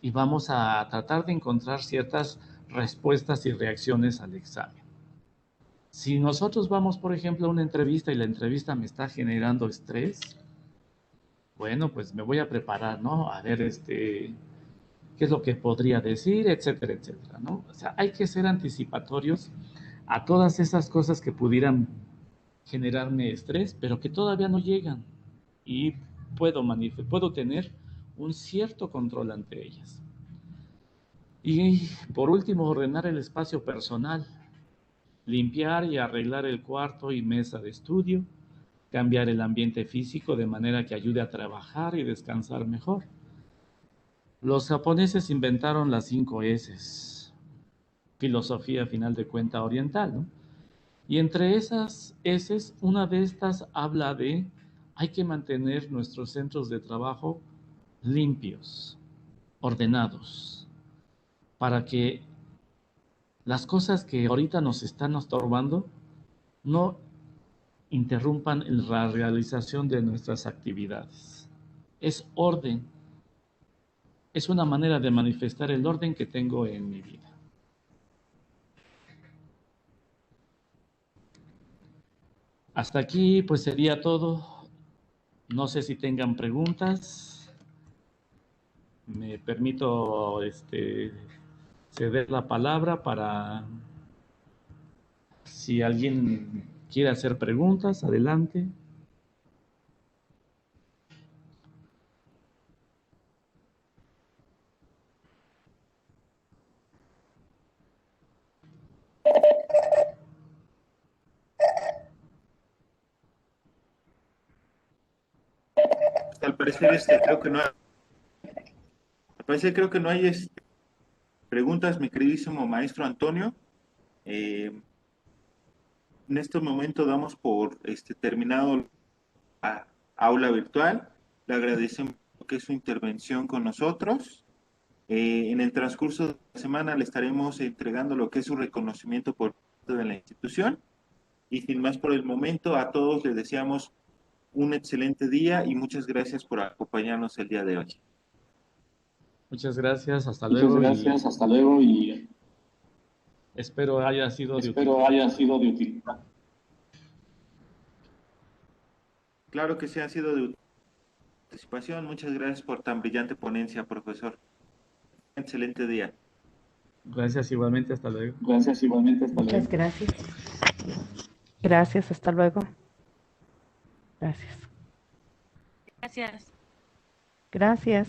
y vamos a tratar de encontrar ciertas respuestas y reacciones al examen. Si nosotros vamos, por ejemplo, a una entrevista y la entrevista me está generando estrés, bueno, pues me voy a preparar, ¿no? A ver, qué es lo que podría decir, etcétera, etcétera, ¿no? O sea, hay que ser anticipatorios a todas esas cosas que pudieran generarme estrés, pero que todavía no llegan y puedo tener un cierto control ante ellas. Y por último, ordenar el espacio personal, limpiar y arreglar el cuarto y mesa de estudio, cambiar el ambiente físico de manera que ayude a trabajar y descansar mejor. Los japoneses inventaron las 5 S, filosofía final de cuenta oriental, ¿no? Y entre esas S, una de estas habla de hay que mantener nuestros centros de trabajo limpios, ordenados, para que las cosas que ahorita nos están estorbando no interrumpan la realización de nuestras actividades. Es orden, es una manera de manifestar el orden que tengo en mi vida. Hasta aquí pues sería todo. No sé si tengan preguntas. Me permito ceder la palabra para si alguien quiere hacer preguntas, adelante. Al parecer, creo que no hay preguntas, mi queridísimo maestro Antonio. En este momento damos por terminado la aula virtual. Le agradecemos que su intervención con nosotros. En el transcurso de la semana le estaremos entregando lo que es su reconocimiento por parte de la institución. Y sin más por el momento, a todos les deseamos un excelente día y muchas gracias por acompañarnos el día de hoy. Muchas gracias, hasta luego y espero haya sido de utilidad. Claro que sí ha sido de participación. Muchas gracias por tan brillante ponencia, profesor. Excelente día. Gracias igualmente, hasta luego. Muchas gracias. Gracias, hasta luego. Gracias. Gracias. Gracias.